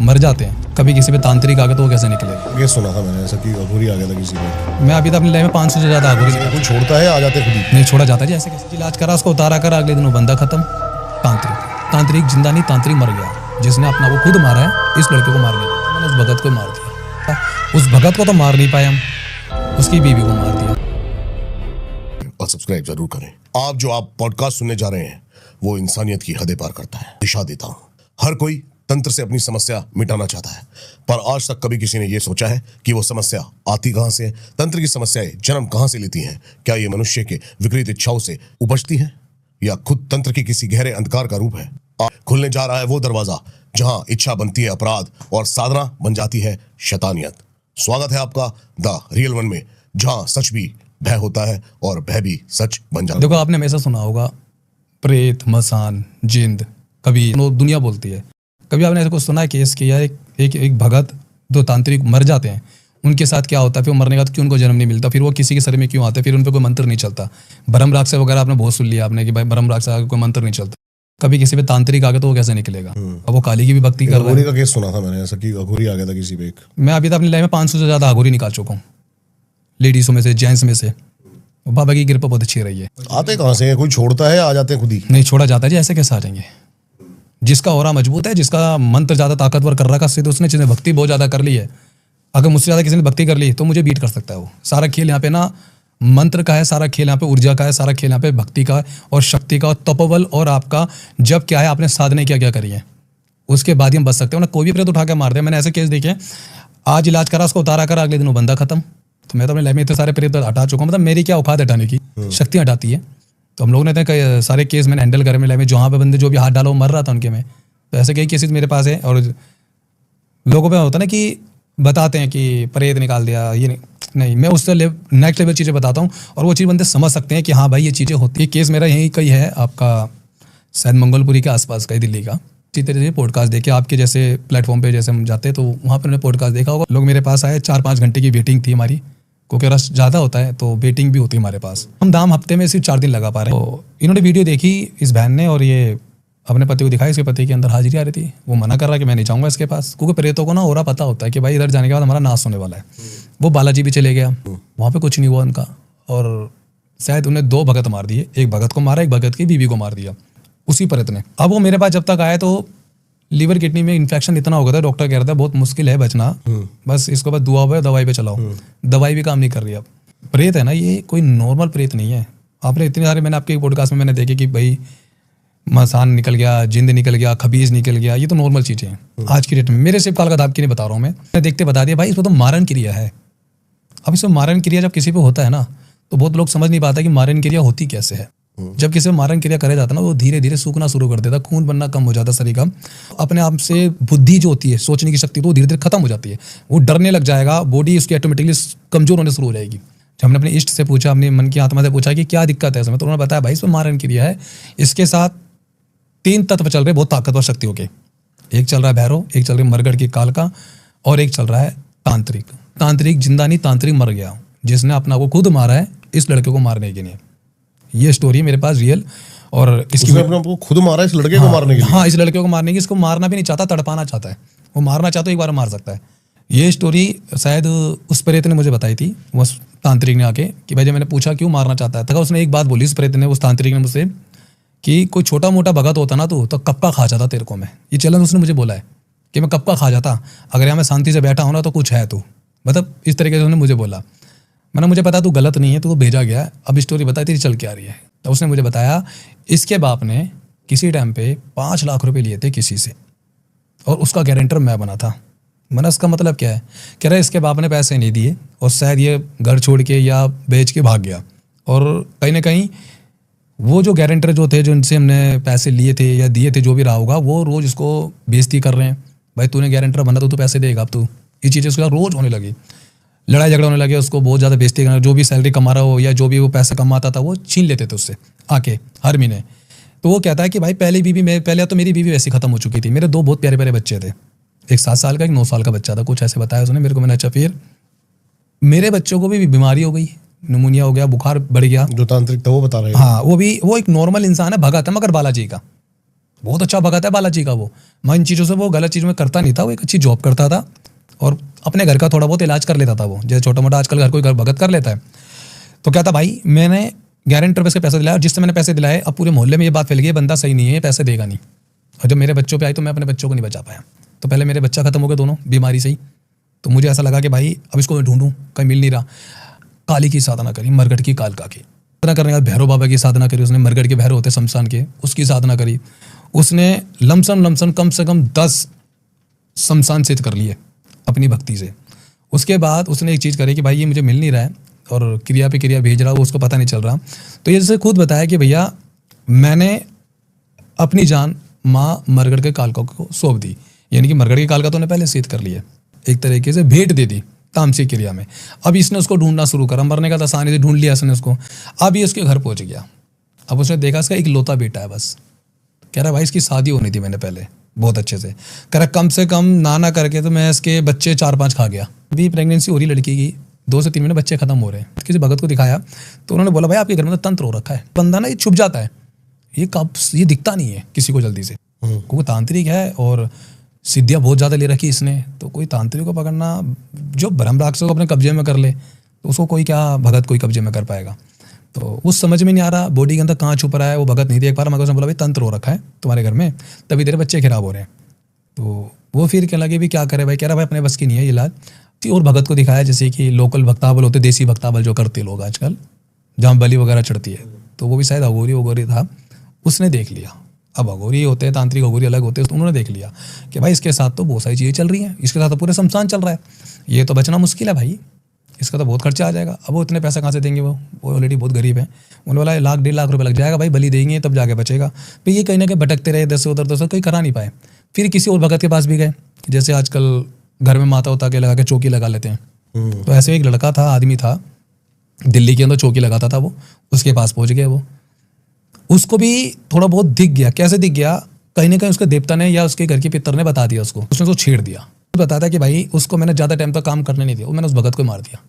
मर जाते हैं। कभी किसी पे तांत्रिक आ गया तो वो कैसे निकलेगा? ये सुना था मैंने ऐसा कि अघोरी आ गया था किसी पे। मैं अभी तो अपनी लाइफ में 500 से ज़्यादा अघोरी कोई छोड़ता है आ जाते खुद ही। नहीं छोड़ा जाता जी। ऐसे कैसे? इलाज करा, उसको उतारा करा, अगले दिन वो बंदा खत्म। तांत्रिक जिंदा नहीं, तांत्रिक मर गया जिसने अपना वो खुद मारा है। इस लड़के को मारने लगा, मैंने उस भगत को मार दिया। उस भगत को तो मार नहीं पाए हम, उसकी बीवी को मार दिया। और सब्सक्राइब जरूर करें। आप पॉडकास्ट सुनने जा रहे हैं वो इंसानियत की हदें पार करता है। दिशा देता हूं। हर कोई तंत्र से अपनी समस्या मिटाना चाहता है, पर आज तक कभी किसी ने यह सोचा है कि वो समस्या आती कहां से है? तंत्र की समस्याएं जन्म कहां से लेती हैं? क्या ये मनुष्य के विपरीत इच्छाओं से उपजती हैं, या खुद तंत्र के किसी गहरे अंधकार का रूप है? खुलने जा रहा है वो दरवाजा जहां इच्छा बनती है अपराध और साधना बन जाती है शैतानियत। स्वागत है आपका द रियल वन में, जहां सच भी भय होता है और भय भी सच बन जाता है। देखो, आपने हमेशा सुना होगा प्रेत, मसान, जिंद, कभी दुनिया बोलती है। कभी आपने ऐसा कुछ सुना है केस कि यार एक भगत, दो तांत्रिक मर जाते हैं, उनके साथ क्या होता है? फिर वो मरने के बाद क्यों उनको जन्म नहीं मिलता? फिर वो किसी के शरीर में क्यों आते हैं? फिर उन पर कोई मंत्र नहीं चलता। ब्रह्म राक्षस वगैरह आपने बहुत सुन लिया आपने कि भाई ब्रह्म राक्षस आगे कोई मंत्र नहीं चलता। कभी किसी पे तांत्रिक आ गया तो वो कैसे निकलेगा? अब वो काली की भी भक्ति कर रहा है। का केस सुना था मैंने ऐसा कि अघोरी आ गया था किसी पे। मैं अभी तो अपनी लाइफ में 500 से ज़्यादा अघोरी निकाल चुका हूँ, लेडीज़ों में से, जेंट्स में से। बाबा की कृपा बहुत अच्छी रही है। आते कहाँ से? कोई छोड़ता है आ जाते हैं खुद ही? नहीं छोड़ा जाता है जी। ऐसे कैसे आ जाएंगे? जिसका ऑरा मजबूत है, जिसका मंत्र ज़्यादा ताकतवर कर रखा है, उसने जिसने भक्ति बहुत ज़्यादा कर ली है, अगर मुझसे ज़्यादा किसी ने भक्ति कर ली तो मुझे बीट कर सकता है वो। सारा खेल यहाँ पे ना मंत्र का है, सारा खेल यहाँ पे ऊर्जा का है, सारा खेल यहाँ पे भक्ति का और शक्ति का और तपोबल, और आपका जब क्या है आपने साधने क्या क्या करी है उसके बाद ही हम बच सकते हैं। ना कोई भी प्रेत उठा के मार दे। मैंने ऐसे केस देखे, आज इलाज करा, उसको उतारा करा, अगले दिन वो बंदा खत्म। तो मैं तो अपनी लाइफ में इतने सारे प्रेत हटा चुका हूँ। मतलब मेरी क्या औकात हटाने की, शक्ति हटाती है। तो हम लोगों ने इतने सारे केस मैंने हैंडल करे मेरी लाइफ में, जहाँ पे बंदे जो भी हाथ डाला वो मर रहा था उनके में। तो ऐसे कई केसेस मेरे पास है। और लोगों पे होता है ना कि बताते हैं कि प्रेत निकाल दिया, ये नहीं, मैं उससे नेक्स्ट लेवल चीज़ें बताता हूँ और वो चीज़ बंदे समझ सकते हैं कि हाँ भाई ये चीज़ें होती है। केस मेरा यहीं कहीं है, आपका शायद मंगोलपुरी के आसपास का, दिल्ली का। इसी तरह से पॉडकास्ट देखे आपके जैसे प्लेटफॉर्म पे जैसे हम जाते हैं तो वहाँ पर मैंने पॉडकास्ट देखा होगा। लोग मेरे पास आए, 4-5 घंटे की वेटिंग थी हमारी, क्योंकि रश ज़्यादा होता है तो वेटिंग भी होती है हमारे पास। हम दाम हफ्ते में सिर्फ 4 दिन लगा पा रहे हैं। तो इन्होंने वीडियो देखी इस बहन ने, और ये अपने पति को दिखाई। इसके पति के अंदर हाजिरी आ रही थी। वो मना कर रहा है कि मैं नहीं जाऊँगा इसके पास, क्योंकि प्रेतों को ना और पता होता है कि भाई इधर जाने के बाद हमारा नाश होने वाला है। वो बालाजी भी चले गया, वहाँ पे कुछ नहीं हुआ उनका। और शायद उन्हें 2 भगत मार दिए, एक भगत को मारा, एक भगत की बीवी को मार दिया उसी प्रेत ने। अब वो मेरे पास जब तक आया तो लीवर किडनी में इन्फेक्शन इतना हो गया था, डॉक्टर कह रहा था बहुत मुश्किल है बचना, बस इसको बस दुआ पे दवाई पे चलाओ। दवाई भी काम नहीं कर रही। अब प्रेत है ना, ये कोई नॉर्मल प्रेत नहीं है। आपने इतने सारे, मैंने आपके पॉडकास्ट में मैंने देखे कि भाई मसान निकल गया, जिंद निकल गया, खबीज निकल गया, ये तो नॉर्मल चीज़ें हैं आज की डेट में। मेरे सिर्फ काल का दाब की नहीं बता रहा हूँ मैं देखते बता दिया भाई इसमें तो मारण क्रिया है। अब इसमें मारण क्रिया जब किसी पे होता है ना तो बहुत लोग समझ नहीं पाता कि मारण क्रिया होती कैसे है। जब किसी में मारण क्रिया करे जाता है ना, वो धीरे धीरे सूखना शुरू कर देता, खून बनना कम हो जाता शरीर का, अपने आप से बुद्धि जो होती है, सोचने की शक्ति, तो धीरे धीरे खत्म हो जाती है। वो डरने लग जाएगा, बॉडी उसकी ऑटोमेटिकली कमजोर होने शुरू हो जाएगी। जब हमने अपने इष्ट से पूछा, अपने मन की आत्मा से पूछा कि क्या दिक्कत है इसमें, तो उन्होंने बताया भाई इसमें मारण क्रिया है। इसके साथ 3 तत्व चल रहे बहुत ताकतवर शक्तियों के। एक चल रहा है भैरव, एक चल रही है मरगढ़ की काल का, और एक चल रहा है तांत्रिक। तांत्रिक जिंदा नहीं, तांत्रिक मर गया जिसने अपना वो खुद मारा है इस लड़के को मारने के लिए। ये स्टोरी मेरे पास रियल। और इसकी अपने को खुद मारा इस लड़के को मारने के लिए? हाँ, इस लड़के को मारने की। इसको मारना भी नहीं चाहता, तड़पाना चाहता है। वो मारना चाहता है, एक बार मार सकता है। ये स्टोरी शायद उस प्रेत ने मुझे बताई थी, उस तांत्रिक ने आके, कि भाई जब मैंने पूछा क्यों मारना चाहता है तो उसने एक बात बोली उस प्रेत ने, उस तांत्रिक ने मुझसे, कि कोई छोटा मोटा भगत होता ना तो कब का खा जाता तेरे को मैं। ये चैलेंज उसने मुझे बोला है कि मैं कब का खा जाता, अगर यहाँ मैं शांति से बैठा हूँ ना तो कुछ है तू, मतलब इस तरीके से उसने मुझे बोला। मैंने, मुझे पता तू गलत नहीं है, तू भेजा गया है, अब स्टोरी बताई तेरी चल के आ रही है। तो उसने मुझे बताया इसके बाप ने किसी टाइम पे 5 लाख रुपए लिए थे किसी से, और उसका गारंटर मैं बना था। मैंने, उसका मतलब क्या है? कह रहा है इसके बाप ने पैसे नहीं दिए और शायद ये घर छोड़ के या बेच के भाग गया, और कहीं ना कहीं वो जो गारंटर जो थे, जो इनसे हमने पैसे लिए थे या दिए थे, जो भी रहा होगा, वो रोज़ इसको बेइज्जती कर रहे हैं। भाई तूने गारंटर बना तो तू पैसे देगा, अब तू। ये चीज़ें उसके साथ रोज़ होने लगी, लड़ाई झगड़ा होने लगे, उसको बहुत ज़्यादा बेइज्जती करना। जो भी सैलरी कमा रहा हो या जो भी वो पैसा कमाता था वो छीन लेते थे उससे आके हर महीने। तो वो कहता है कि भाई पहले तो मेरी बीवी वैसी ख़त्म हो चुकी थी। मेरे 2 बहुत प्यारे प्यारे बच्चे थे, एक 7 साल का, एक 9 साल का बच्चा था, कुछ ऐसे बताया उसने मेरे को। मैंने अच्छा, फिर मेरे बच्चों को भी बीमारी हो गई, निमोनिया हो गया, बुखार बढ़ गया। जो तांत्रिक था वो बता रहे हैं। हाँ, वो एक नॉर्मल इंसान है, भगत है मगर बालाजी का। बहुत अच्छा भगत है बालाजी का वो। मैं इन चीज़ों से वो गलत चीज़ में करता नहीं था, वो एक अच्छी जॉब करता था और अपने घर का थोड़ा बहुत इलाज कर लेता था वो, जैसे छोटा मोटा आजकल घर कोई घर भगत कर लेता है। तो क्या था भाई, मैंने गारंटर पे इसके पैसे दिलाया और जिससे मैंने पैसे दिलाए अब पूरे मोहल्ले में ये बात फैल गई ये बंदा सही नहीं है, ये पैसे देगा नहीं। और जब मेरे बच्चों पे आई तो मैं अपने बच्चों को नहीं बचा पाया। तो पहले मेरे बच्चा खत्म हो गए दोनों बीमारी से ही। तो मुझे ऐसा लगा कि भाई अब इसको मैं ढूंढूं, कहीं मिल नहीं रहा। काली की साधना करी, मरगढ़ की कालका की साधना करने के बाद भैरव बाबा की साधना करी उसने, मरगढ़ के भैरव होते शमशान के, उसकी साधना करी उसने। लमसम कम से कम 10 शमशान सिद्ध कर लिए अपनी भक्ति से। उसके बाद उसने एक चीज़ करी कि भाई ये मुझे मिल नहीं रहा है और क्रिया पे क्रिया भेज रहा हूँ, उसको पता नहीं चल रहा। तो ये जैसे खुद बताया कि भैया मैंने अपनी जान माँ मरगढ़ के कालका को सौंप दी, यानी कि मरगढ़ की कालका तो ने पहले सिद्ध कर लिया, एक तरीके से भेंट दे दी तामसिक क्रिया में। अब इसने उसको ढूंढना शुरू करा, मरने का तो आसानी से ढूंढ लिया इसने उसको। अब ये उसके घर पहुंच गया। अब उसने देखा इसका एक लौता बेटा है बस। कह रहा भाई इसकी शादी होनी थी मैंने पहले बहुत अच्छे से। कह रहा कम से कम ना करके तो मैं इसके बच्चे 4-5 खा गया। अभी प्रेगनेंसी हो रही लड़की की, 2 से 3 महीने बच्चे खत्म हो रहे हैं। किसी भगत को दिखाया तो उन्होंने बोला भाई आपके घर में तो तंत्र हो रखा है। बंदा ना ये छुप जाता है, ये दिखता नहीं है किसी को जल्दी से, क्योंकि तांत्रिक है और सिद्धियाँ बहुत ज़्यादा ले रखी इसने। तो कोई तांत्रिक को पकड़ना जो ब्रह्म राक्षस को अपने कब्जे में कर ले तो उसको कोई क्या भगत कोई कब्जे में कर पाएगा। तो उस समझ में नहीं आ रहा बॉडी के अंदर कहाँ छुप रहा है, वो भगत नहीं देख पा रहा। मगर उसने बोला भाई तंत्र हो रखा है तुम्हारे घर में, तभी तेरे बच्चे खराब हो रहे हैं। तो वो फिर कहने लगे भी क्या करे भाई। कह रहा भाई अपने बस की नहीं है ये इलाज। और भगत को दिखाया जैसे कि लोकल भक्ताबल होते, देसी भक्ताबल जो करते लोग आजकल, जहाँ बलि वगैरह चढ़ती है, तो वो भी शायद अघोरी था। उसने देख लिया। अब अघोरी होते हैं, तांत्रिक अघोरी अलग होते हैं। तो उन्होंने देख लिया कि भाई इसके साथ तो बहुत सारी चीज़ें चल रही हैं, इसके साथ तो पूरे शमशान चल रहा है, ये तो बचना मुश्किल है भाई, इसका तो बहुत खर्चा आ जाएगा। अब वो इतने पैसा कहाँ से देंगे, वो ऑलरेडी बहुत गरीब है। उन्होंने बोला 1-1.5 लाख रुपये लग जाएगा भाई, बलि देंगे तब जाके बचेगा। फिर ये कहीं ना कहीं भटकते रहे, 10 से उधर 10 कहीं करा नहीं पाए। फिर किसी और भगत के पास भी गए, जैसे आजकल घर में माता उता के लगा के चौकी लगा लेते हैं। तो ऐसे एक लड़का था, आदमी था दिल्ली के अंदर चौकी लगाता था वो, उसके पास पहुंच गए वो। उसको भी थोड़ा बहुत दिख गया। कैसे दिख गया, कहीं ना कहीं उसके देवता ने या उसके घर के पितर ने बता दिया उसको, उसने उसको छेड़ दिया। बताता कि भाई उसको मैंने ज़्यादा टाइम तक काम करने नहीं दिया, मैंने उस भगत को मार दिया।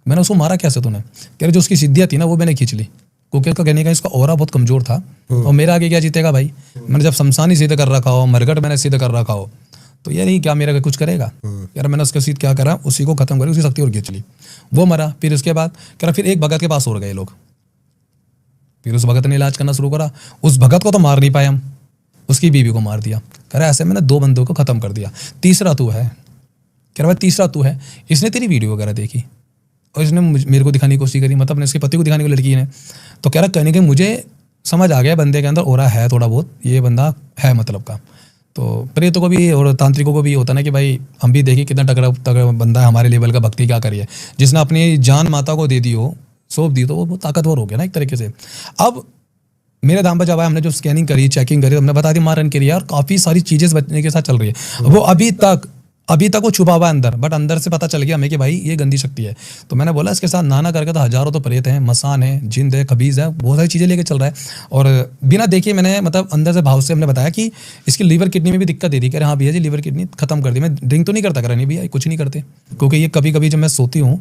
मैंने उसको मारा कैसे तूने? कह रहे जो उसकी सिद्धियाँ थी ना वो मैंने खींच ली, क्योंकि उसका कहने का इसका ऑरा बहुत कमजोर था और मेरा आगे क्या जीतेगा भाई। मैंने जब शमशान ही सिद्ध कर रखा हो, मरगढ़ मैंने सिद्ध कर रखा हो, तो यार ये क्या मेरा कुछ करेगा यार। मैंने उसके सिद्ध क्या करा, उसी को खत्म करी, उसकी शक्ति और खींच ली, वो मरा। फिर उसके बाद कह रहा फिर एक भगत के पास और गए लोग, फिर उस भगत ने इलाज करना शुरू करा। उस भगत को तो मार नहीं पाए हम, उसकी बीवी को मार दिया। कह रहा ऐसे मैंने 2 बंदों को खत्म कर दिया, तीसरा तू है। कह रहा भाई तीसरा तू है। इसने तेरी वीडियो वगैरह देखी और इसने मेरे को दिखाने की कोशिश करी, मतलब अपने इसके पति को दिखाने को लड़की ने। तो कह रहा कहने के मुझे समझ आ गया बंदे के अंदर हो रहा है थोड़ा बहुत, ये बंदा है मतलब का। तो प्रेतों को भी और तांत्रिकों को भी होता ना कि भाई हम भी देखिए कितना तगड़ा बंदा है, हमारे लेवल का भक्ति क्या करिए। जिसने अपनी जान माता को दे दी हो, सौंप दी, तो वो ताकतवर हो गया ना एक तरीके से। अब मेरे दाम पर जब आया, हमने जो स्कैनिंग करी, चेकिंग करी, हमने बता दी मारन के लिए, और काफ़ी सारी चीज़ें बचने के साथ चल रही है। वो अभी तक वो छुपा हुआ है अंदर, बट अंदर से पता चल गया हमें कि भाई ये गंदी शक्ति है। तो मैंने बोला इसके साथ नाना करके तो हजारों तो प्रेत हैं, मसान है, जिंद है, खबीज है, बहुत सारी चीज़ें लेके चल रहा है। और बिना देखे मैंने मतलब अंदर से भाव से हमने बताया कि इसकी लीवर किडनी में भी दिक्कत दे दी। कह रहे हाँ भैया जी लीवर किडनी खत्म कर दी। मैं ड्रिंक तो नहीं करता, करा नहीं भैया कुछ नहीं करते, क्योंकि ये कभी कभी जब मैं सोती हूँ,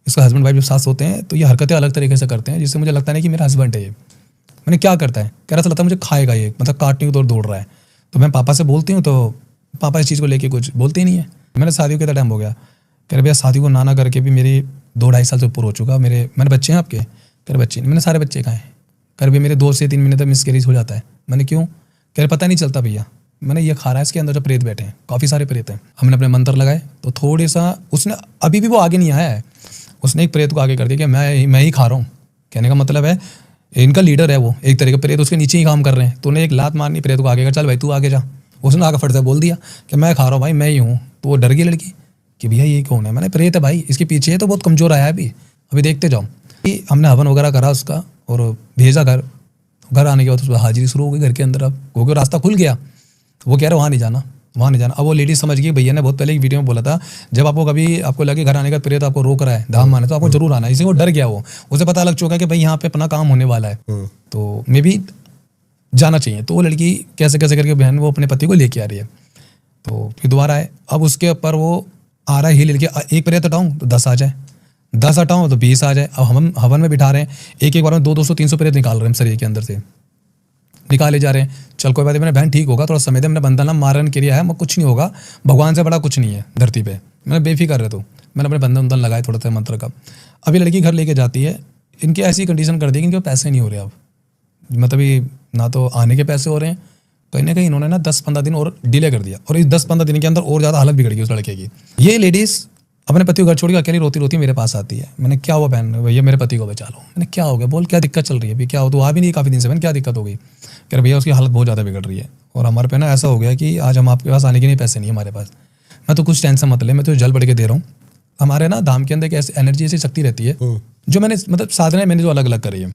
इसका हस्बैंड वाइफ जब साथ सोते हैं तो ये हरकतें अलग तरीके से करते हैं, जिससे मुझे लगता है कि मेरा हस्बैंड है ये। मैंने क्या करता है, कह रहा था लगता है मुझे खाएगा ये, मतलब काटने की दौड़ रहा है। तो मैं पापा से बोलती हूँ तो पापा इस चीज़ को लेके कुछ बोलते ही नहीं है। मैंने शादियों के कितना टाइम हो गया, कह रहे भैया शादी को नाना करके भी मेरी 2-2.5 साल से ऊपर हो चुका। मैंने बच्चे हैं आपके? कह रहे बच्चे नहीं। मैंने सारे बच्चे खाए। कह रहे भैया मेरे 2 से 3 महीने तक मिसकैरेज हो जाता है। मैंने क्यों? कह रहे पता नहीं चलता भैया। मैंने ये खा रहा है, इसके अंदर जो प्रेत बैठे हैं, काफ़ी सारे प्रेत हैं। हमने अपने मंत्र लगाए तो थोड़े सा उसने, अभी भी वो आगे नहीं आया है, उसने एक प्रेत को आगे कर दिया कि मैं ही खा रहा हूँ। कहने का मतलब है इनका लीडर है वो, एक तरह के प्रेत उसके नीचे ही काम कर रहे हैं। तो उन्हें एक लात मारनी प्रेत को आगे कर, चल भाई तू आगे जा। उसने आगे फट से बोल दिया कि मैं खा रहा हूँ भाई, मैं ही हूँ। तो वो डर गई लड़की कि भैया ये कौन है। मैंने प्रेत है भाई, इसके पीछे है, तो बहुत कमज़ोर आया है अभी देखते जाओ। हमने हवन वगैरह करा उसका और भेजा घर आने के बाद उसमें हाजिरी शुरू हो गई घर के अंदर। अब क्योंकि रास्ता खुल गया, वो कह रहा वहाँ नहीं जाना। अब वो लेडीज समझ गई, भैया ने बहुत पहले एक वीडियो में बोला था जब आपको लगे घर आने का प्रेत आपको रोक रहा है धाम माने, तो आपको जरूर आना है। इसी वो डर गया, वो उसे पता लग चुका है कि भाई यहाँ पे अपना काम होने वाला है, तो मे भी जाना चाहिए। तो वो लड़की कैसे करके बहन वो अपने पति को लेके आ रही है। तो फिर दोबारा है, अब उसके ऊपर वो आ रहा है हिल के, एक प्रेत हटाऊँ तो 10 आ जाए, 10 हटाऊँ तो 20 आ जाए। अब हम हवन में बिठा रहे हैं, एक बार में 200-300 प्रेत निकाल रहे हैं शरीर के अंदर से। निकाले जा रहे हैं। चल कोई बात नहीं, मैंने बहन ठीक होगा, थोड़ा समय दे, मैंने बंधन मारन के लिए है, मैं कुछ नहीं होगा, भगवान से बड़ा कुछ नहीं है धरती पे, मैंने बेफिक्र रहे। तो मैंने अपने बंधन उंधन लगाए थोड़ा सा मंत्र का। अभी लड़की घर लेके जाती है, इनकी ऐसी कंडीशन कर दी कि इनके पैसे नहीं हो रहे अब, मतलब ये ना तो आने के पैसे हो रहे हैं, कहीं ना कहीं इन्होंने ना 10-15 दिन और डिले कर दिया, और इस 10-15 दिन के अंदर और ज़्यादा हालत बिगड़ गई उस लड़के की। ये लेडीज़ अपने पति को घर छोड़ के अकेली रोती रोती मेरे पास आती है। मैंने क्या हुआ बहन, भैया मेरे पति को बचा लो। मैंने क्या हो गया, बोल क्या दिक्कत चल रही है, अभी क्या हो, तो आ भी नहीं काफ़ी दिन से। मैंने क्या दिक्कत हो गई, कह रहे भैया उसकी हालत बहुत ज़्यादा बिगड़ रही है, और हमारे पे ना ऐसा हो गया कि आज हम आपके पास आने के लिए पैसे नहीं है हमारे पास। मैं तो कुछ टेंशन मत ले, मैं तो जल बढ़ के दे रहा हूँ। हमारे ना धाम के अंदर एक ऐसी एनर्जी, ऐसी शक्ति रहती है जो मैंने मतलब साधना मैंने जो अलग अलग करी है।